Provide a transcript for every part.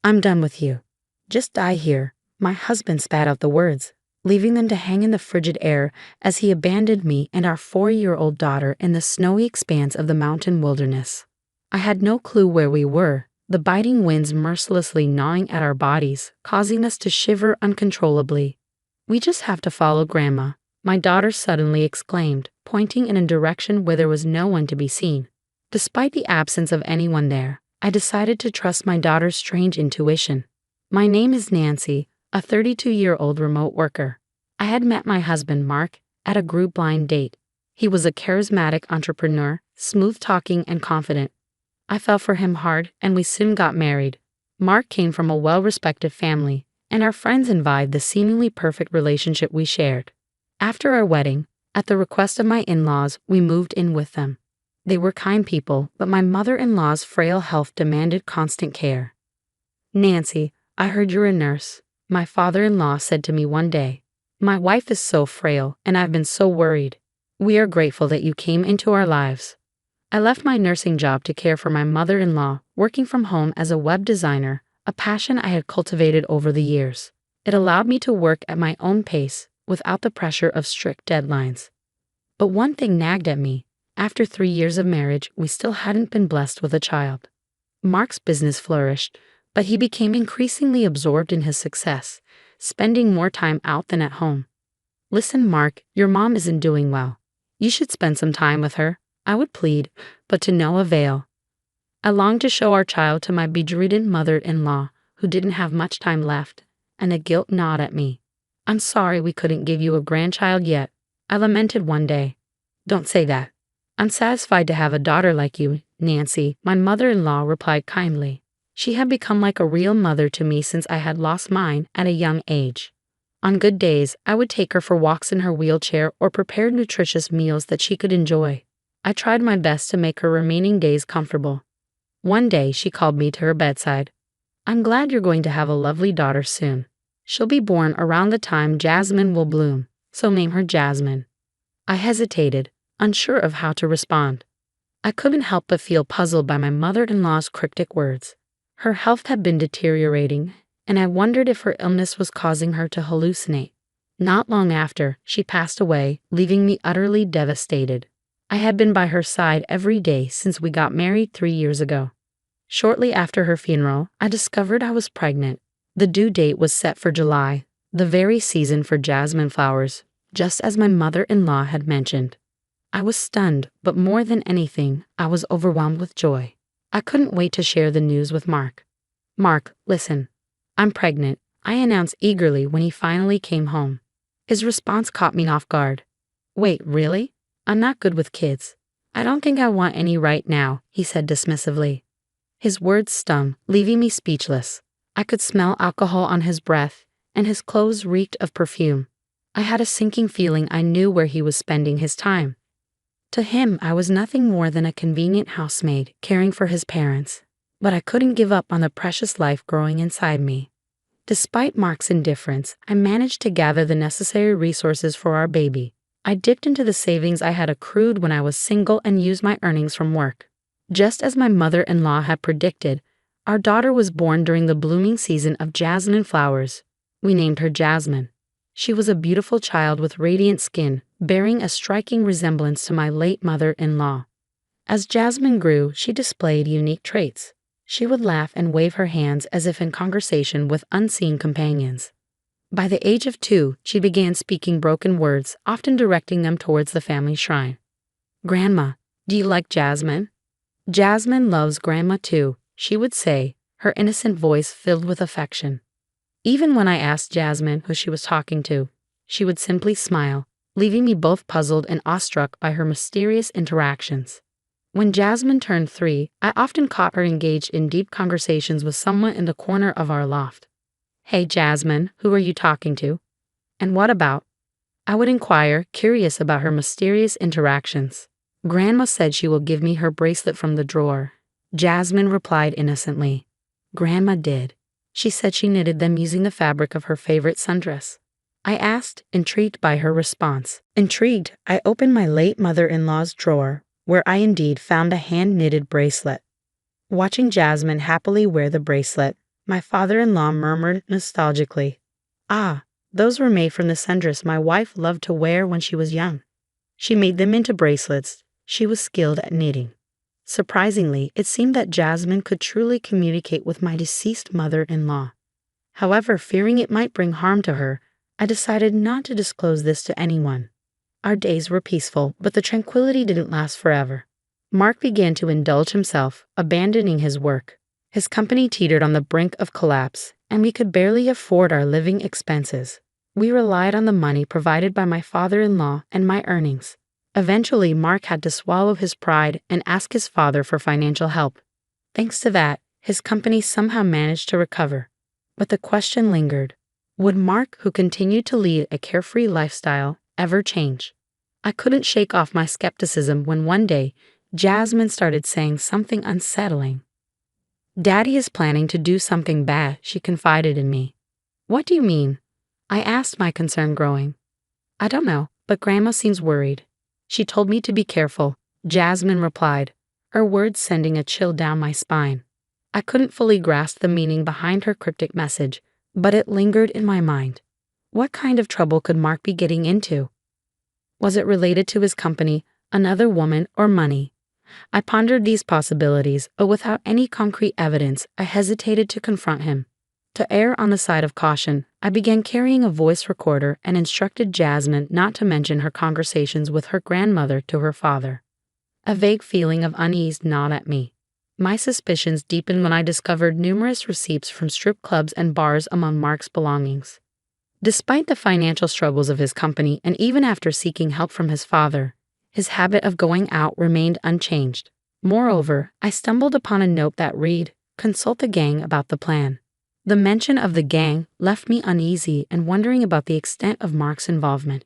I'm done with you. Just die here." My husband spat out the words, leaving them to hang in the frigid air as he abandoned me and our 4-year-old daughter in the snowy expanse of the mountain wilderness. I had no clue where we were, the biting winds mercilessly gnawing at our bodies, causing us to shiver uncontrollably. "We just have to follow Grandma," my daughter suddenly exclaimed, pointing in a direction where there was no one to be seen. Despite the absence of anyone there, I decided to trust my daughter's strange intuition. My name is Nancy, a 32-year-old remote worker. I had met my husband, Mark, at a group blind date. He was a charismatic entrepreneur, smooth-talking and confident. I fell for him hard, and we soon got married. Mark came from a well-respected family, and our friends envied the seemingly perfect relationship we shared. After our wedding, at the request of my in-laws, we moved in with them. They were kind people, but my mother-in-law's frail health demanded constant care. "Nancy, I heard you're a nurse," my father-in-law said to me one day. "My wife is so frail, and I've been so worried. We are grateful that you came into our lives." I left my nursing job to care for my mother-in-law, working from home as a web designer, a passion I had cultivated over the years. It allowed me to work at my own pace, without the pressure of strict deadlines. But one thing nagged at me. After 3 years of marriage, we still hadn't been blessed with a child. Mark's business flourished, but he became increasingly absorbed in his success, spending more time out than at home. "Listen, Mark, your mom isn't doing well. You should spend some time with her," I would plead, but to no avail. I longed to show our child to my bedridden mother-in-law, who didn't have much time left, and a guilt gnawed at me. "I'm sorry we couldn't give you a grandchild yet," I lamented one day. "Don't say that. I'm satisfied to have a daughter like you, Nancy," my mother-in-law replied kindly. She had become like a real mother to me since I had lost mine at a young age. On good days, I would take her for walks in her wheelchair or prepare nutritious meals that she could enjoy. I tried my best to make her remaining days comfortable. One day, she called me to her bedside. "I'm glad you're going to have a lovely daughter soon. She'll be born around the time Jasmine will bloom, so name her Jasmine." I hesitated, unsure of how to respond. I couldn't help but feel puzzled by my mother-in-law's cryptic words. Her health had been deteriorating, and I wondered if her illness was causing her to hallucinate. Not long after, she passed away, leaving me utterly devastated. I had been by her side every day since we got married 3 years ago. Shortly after her funeral, I discovered I was pregnant. The due date was set for July, the very season for jasmine flowers, just as my mother-in-law had mentioned. I was stunned, but more than anything, I was overwhelmed with joy. I couldn't wait to share the news with Mark. "Mark, listen. I'm pregnant," I announced eagerly when he finally came home. His response caught me off guard. "Wait, really? I'm not good with kids. I don't think I want any right now," he said dismissively. His words stung, leaving me speechless. I could smell alcohol on his breath, and his clothes reeked of perfume. I had a sinking feeling I knew where he was spending his time. To him, I was nothing more than a convenient housemaid caring for his parents, but I couldn't give up on the precious life growing inside me. Despite Mark's indifference, I managed to gather the necessary resources for our baby. I dipped into the savings I had accrued when I was single and used my earnings from work. Just as my mother-in-law had predicted, our daughter was born during the blooming season of jasmine flowers. We named her Jasmine. She was a beautiful child with radiant skin, bearing a striking resemblance to my late mother-in-law. As Jasmine grew, she displayed unique traits. She would laugh and wave her hands as if in conversation with unseen companions. By the age of 2, she began speaking broken words, often directing them towards the family shrine. "Grandma, do you like Jasmine?" "Jasmine loves Grandma too," she would say, her innocent voice filled with affection. Even when I asked Jasmine who she was talking to, she would simply smile, leaving me both puzzled and awestruck by her mysterious interactions. When Jasmine turned 3, I often caught her engaged in deep conversations with someone in the corner of our loft. "Hey, Jasmine, who are you talking to? And what about?" I would inquire, curious about her mysterious interactions. "Grandma said she will give me her bracelet from the drawer," Jasmine replied innocently. Grandma did. She said she knitted them using the fabric of her favorite sundress. I asked, intrigued by her response. Intrigued, I opened my late mother-in-law's drawer, where I indeed found a hand-knitted bracelet. Watching Jasmine happily wear the bracelet, My father-in-law murmured nostalgically. Ah, those were made from the sundress my wife loved to wear when she was young. She made them into bracelets. She was skilled at knitting. Surprisingly, it seemed that Jasmine could truly communicate with my deceased mother-in-law. However, fearing it might bring harm to her, I decided not to disclose this to anyone. Our days were peaceful, but the tranquility didn't last forever. Mark began to indulge himself, abandoning his work. His company teetered on the brink of collapse, and we could barely afford our living expenses. We relied on the money provided by my father-in-law and my earnings. Eventually, Mark had to swallow his pride and ask his father for financial help. Thanks to that, his company somehow managed to recover. But the question lingered. Would Mark, who continued to lead a carefree lifestyle, ever change? I couldn't shake off my skepticism when one day, Jasmine started saying something unsettling. "Daddy is planning to do something bad," she confided in me. "What do you mean?" I asked, my concern growing. "I don't know, but Grandma seems worried. She told me to be careful," Jasmine replied, her words sending a chill down my spine. I couldn't fully grasp the meaning behind her cryptic message, but it lingered in my mind. What kind of trouble could Mark be getting into? Was it related to his company, another woman, or money? I pondered these possibilities, but without any concrete evidence, I hesitated to confront him. To err on the side of caution, I began carrying a voice recorder and instructed Jasmine not to mention her conversations with her grandmother to her father. A vague feeling of unease gnawed at me. My suspicions deepened when I discovered numerous receipts from strip clubs and bars among Mark's belongings. Despite the financial struggles of his company and even after seeking help from his father, his habit of going out remained unchanged. Moreover, I stumbled upon a note that read, "Consult the gang about the plan." The mention of the gang left me uneasy and wondering about the extent of Mark's involvement.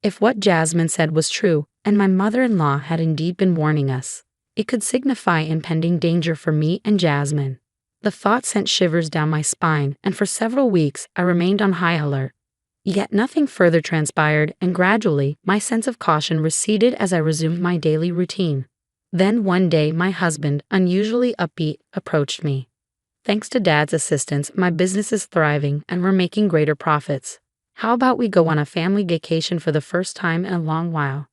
If what Jasmine said was true, and my mother-in-law had indeed been warning us, it could signify impending danger for me and Jasmine. The thought sent shivers down my spine, and for several weeks I remained on high alert. Yet nothing further transpired, and gradually my sense of caution receded as I resumed my daily routine. Then one day my husband, unusually upbeat, approached me. "Thanks to Dad's assistance, my business is thriving and we're making greater profits. How about we go on a family vacation for the first time in a long while?"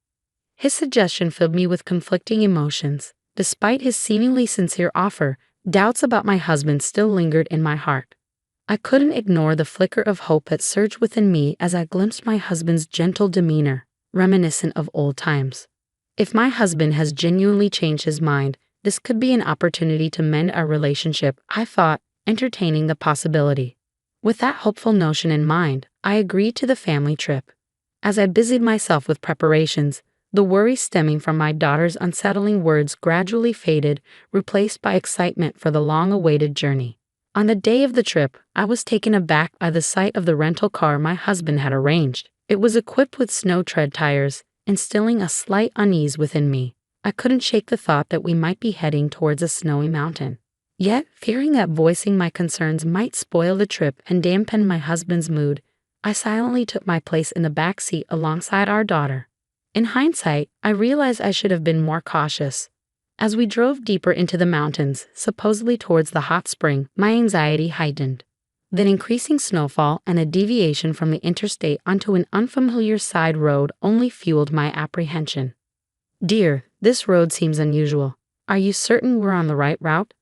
His suggestion filled me with conflicting emotions. Despite his seemingly sincere offer, doubts about my husband still lingered in my heart. I couldn't ignore the flicker of hope that surged within me as I glimpsed my husband's gentle demeanor, reminiscent of old times. If my husband has genuinely changed his mind, this could be an opportunity to mend our relationship, I thought, entertaining the possibility. With that hopeful notion in mind, I agreed to the family trip. As I busied myself with preparations, the worry stemming from my daughter's unsettling words gradually faded, replaced by excitement for the long-awaited journey. On the day of the trip, I was taken aback by the sight of the rental car my husband had arranged. It was equipped with snow tread tires, instilling a slight unease within me. I couldn't shake the thought that we might be heading towards a snowy mountain. Yet, fearing that voicing my concerns might spoil the trip and dampen my husband's mood, I silently took my place in the back seat alongside our daughter. In hindsight, I realized I should have been more cautious. As we drove deeper into the mountains, supposedly towards the hot spring, my anxiety heightened. Then increasing snowfall and a deviation from the interstate onto an unfamiliar side road only fueled my apprehension. "Dear, this road seems unusual. Are you certain we're on the right route?"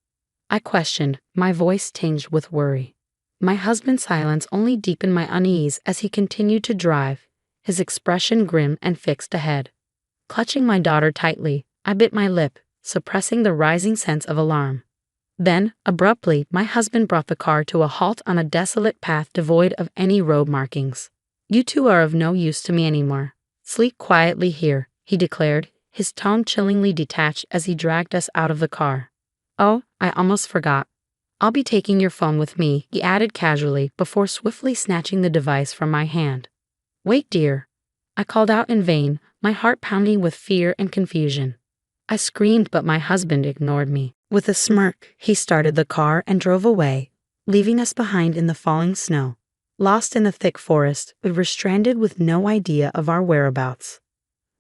I questioned, my voice tinged with worry. My husband's silence only deepened my unease as he continued to drive, his expression grim and fixed ahead. Clutching my daughter tightly, I bit my lip, suppressing the rising sense of alarm. Then, abruptly, my husband brought the car to a halt on a desolate path devoid of any road markings. "You two are of no use to me anymore. Sleep quietly here," he declared, his tone chillingly detached as he dragged us out of the car. "Oh, I almost forgot. I'll be taking your phone with me," he added casually before swiftly snatching the device from my hand. "Wait, dear." I called out in vain, my heart pounding with fear and confusion. I screamed, but my husband ignored me. With a smirk, he started the car and drove away, leaving us behind in the falling snow. Lost in the thick forest, we were stranded with no idea of our whereabouts.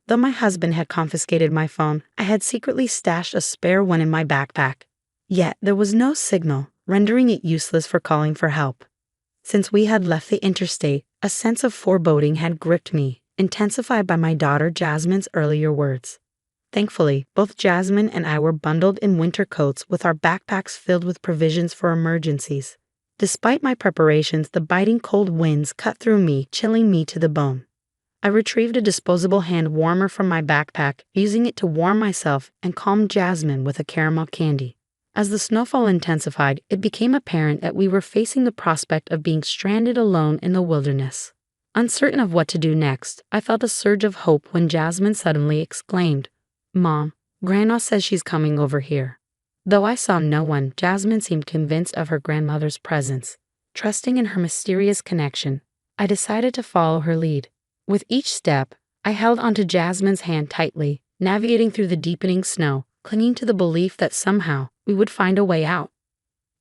Though my husband had confiscated my phone, I had secretly stashed a spare one in my backpack. Yet there was no signal, rendering it useless for calling for help. Since we had left the interstate, a sense of foreboding had gripped me, intensified by my daughter Jasmine's earlier words. Thankfully, both Jasmine and I were bundled in winter coats with our backpacks filled with provisions for emergencies. Despite my preparations, the biting cold winds cut through me, chilling me to the bone. I retrieved a disposable hand warmer from my backpack, using it to warm myself and calm Jasmine with a caramel candy. As the snowfall intensified, it became apparent that we were facing the prospect of being stranded alone in the wilderness. Uncertain of what to do next, I felt a surge of hope when Jasmine suddenly exclaimed, "Mom, Grandma says she's coming over here." Though I saw no one, Jasmine seemed convinced of her grandmother's presence. Trusting in her mysterious connection, I decided to follow her lead. With each step, I held onto Jasmine's hand tightly, navigating through the deepening snow, clinging to the belief that somehow we would find a way out.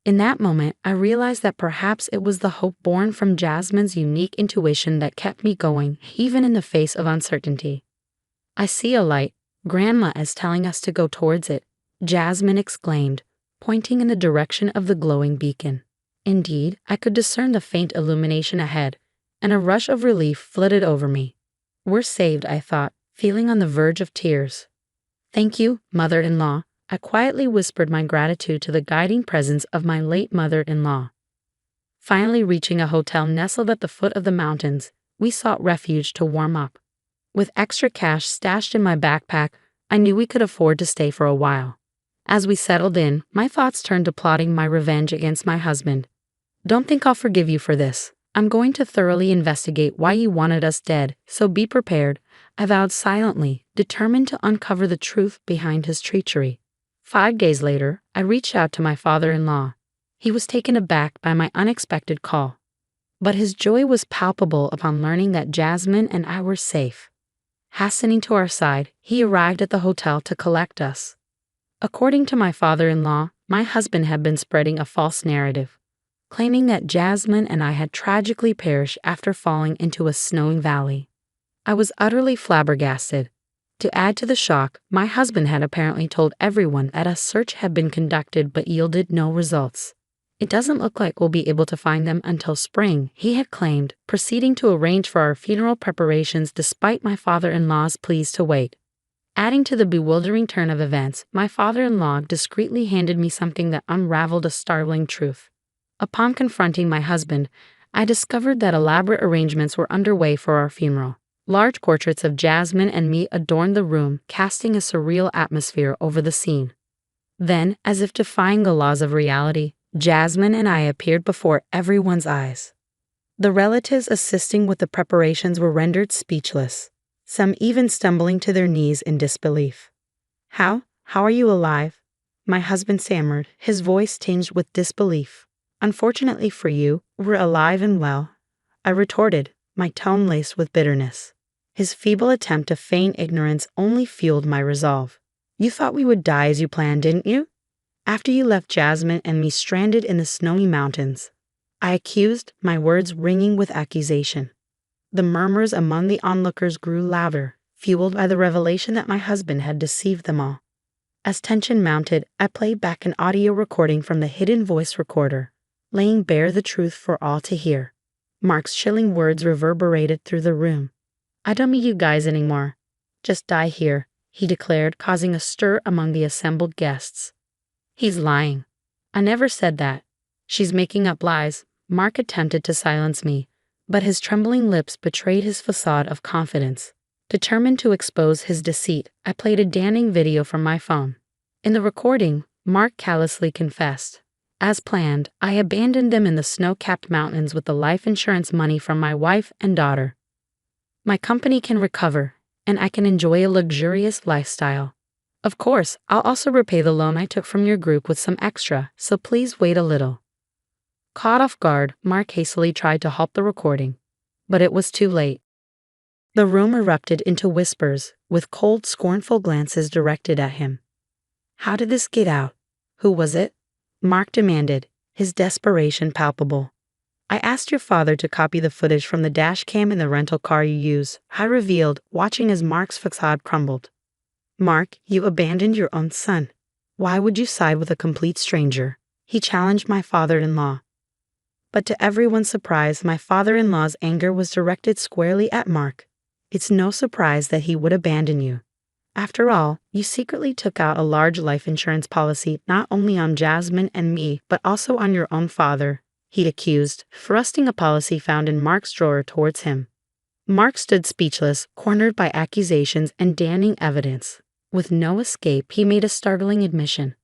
In that moment, I realized that perhaps it was the hope born from Jasmine's unique intuition that kept me going, even in the face of uncertainty. "I see a light. Grandma is telling us to go towards it," Jasmine exclaimed, pointing in the direction of the glowing beacon. Indeed, I could discern the faint illumination ahead, and a rush of relief flooded over me. "We're saved," I thought, feeling on the verge of tears. "Thank you, mother-in-law," I quietly whispered my gratitude to the guiding presence of my late mother-in-law. Finally reaching a hotel nestled at the foot of the mountains, we sought refuge to warm up. With extra cash stashed in my backpack, I knew we could afford to stay for a while. As we settled in, my thoughts turned to plotting my revenge against my husband. "Don't think I'll forgive you for this. I'm going to thoroughly investigate why you wanted us dead, so be prepared," I vowed silently, determined to uncover the truth behind his treachery. 5 days later, I reached out to my father-in-law. He was taken aback by my unexpected call, but his joy was palpable upon learning that Jasmine and I were safe. Hastening to our side, he arrived at the hotel to collect us. According to my father-in-law, my husband had been spreading a false narrative, claiming that Jasmine and I had tragically perished after falling into a snowy valley. I was utterly flabbergasted. To add to the shock, my husband had apparently told everyone that a search had been conducted but yielded no results. "It doesn't look like we'll be able to find them until spring," he had claimed, proceeding to arrange for our funeral preparations despite my father-in-law's pleas to wait. Adding to the bewildering turn of events, my father-in-law discreetly handed me something that unraveled a startling truth. Upon confronting my husband, I discovered that elaborate arrangements were underway for our funeral. Large portraits of Jasmine and me adorned the room, casting a surreal atmosphere over the scene. Then, as if defying the laws of reality, Jasmine and I appeared before everyone's eyes. The relatives assisting with the preparations were rendered speechless, some even stumbling to their knees in disbelief. How are you alive?" my husband stammered, his voice tinged with disbelief. "Unfortunately for you, we're alive and well," I retorted, my tone laced with bitterness. His feeble attempt to feign ignorance only fueled my resolve. "You thought we would die as you planned, didn't you? After you left Jasmine and me stranded in the snowy mountains," I accused, my words ringing with accusation. The murmurs among the onlookers grew louder, fueled by the revelation that my husband had deceived them all. As tension mounted, I played back an audio recording from the hidden voice recorder, laying bare the truth for all to hear. Mark's chilling words reverberated through the room. "I don't meet you guys anymore. Just die here," he declared, causing a stir among the assembled guests. "He's lying. I never said that. She's making up lies." Mark attempted to silence me, but his trembling lips betrayed his facade of confidence. Determined to expose his deceit, I played a damning video from my phone. In the recording, Mark callously confessed, "As planned, I abandoned them in the snow-capped mountains with the life insurance money from my wife and daughter. My company can recover, and I can enjoy a luxurious lifestyle. Of course, I'll also repay the loan I took from your group with some extra, so please wait a little." Caught off guard, Mark hastily tried to halt the recording, but it was too late. The room erupted into whispers, with cold, scornful glances directed at him. "How did this get out? Who was it?" Mark demanded, his desperation palpable. "I asked your father to copy the footage from the dash cam in the rental car you use," I revealed, watching as Mark's facade crumbled. "Mark, you abandoned your own son. Why would you side with a complete stranger?" He challenged my father-in-law. But to everyone's surprise, my father-in-law's anger was directed squarely at Mark. It's no surprise that he would abandon you. After all, you secretly took out a large life insurance policy not only on Jasmine and me, but also on your own father, he'd accused, thrusting a policy found in Mark's drawer towards him. Mark stood speechless, cornered by accusations and damning evidence. With no escape, he made a startling admission.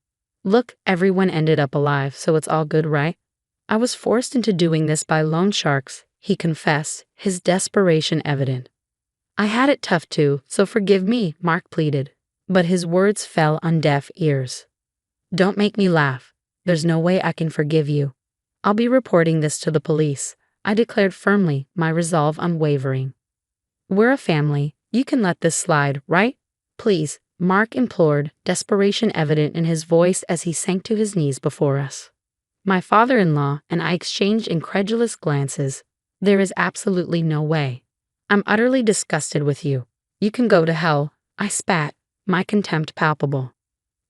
Look, everyone ended up alive, so it's all good, right? I was forced into doing this by loan sharks, he confessed, his desperation evident. I had it tough too, so forgive me, Mark pleaded. But his words fell on deaf ears. Don't make me laugh. There's no way I can forgive you. I'll be reporting this to the police, I declared firmly, my resolve unwavering. We're a family. You can let this slide, right? Please, Mark implored, desperation evident in his voice as he sank to his knees before us. My father-in-law and I exchanged incredulous glances. There is absolutely no way. I'm utterly disgusted with you. You can go to hell, I spat, my contempt palpable.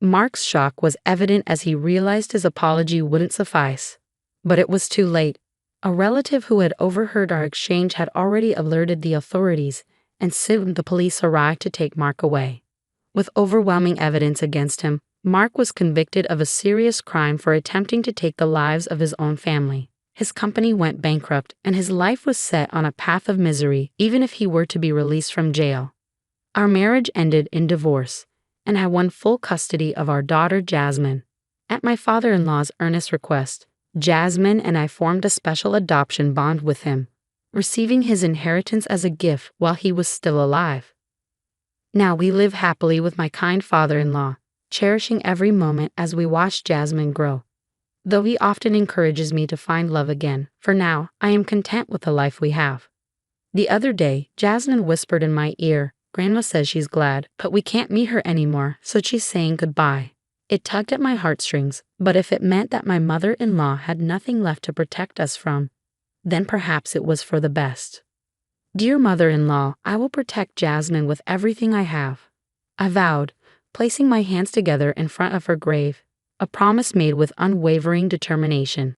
Mark's shock was evident as he realized his apology wouldn't suffice. But it was too late. A relative who had overheard our exchange had already alerted the authorities, and soon the police arrived to take Mark away. With overwhelming evidence against him, Mark was convicted of a serious crime for attempting to take the lives of his own family. His company went bankrupt, and his life was set on a path of misery even if he were to be released from jail. Our marriage ended in divorce, and I won full custody of our daughter Jasmine. At my father-in-law's earnest request, Jasmine and I formed a special adoption bond with him, receiving his inheritance as a gift while he was still alive. Now we live happily with my kind father-in-law, cherishing every moment as we watch Jasmine grow. Though he often encourages me to find love again, for now, I am content with the life we have. The other day, Jasmine whispered in my ear, Grandma says she's glad, but we can't meet her anymore, so she's saying goodbye. It tugged at my heartstrings, but if it meant that my mother-in-law had nothing left to protect us from, then perhaps it was for the best. Dear mother-in-law, I will protect Jasmine with everything I have, I vowed, placing my hands together in front of her grave, a promise made with unwavering determination.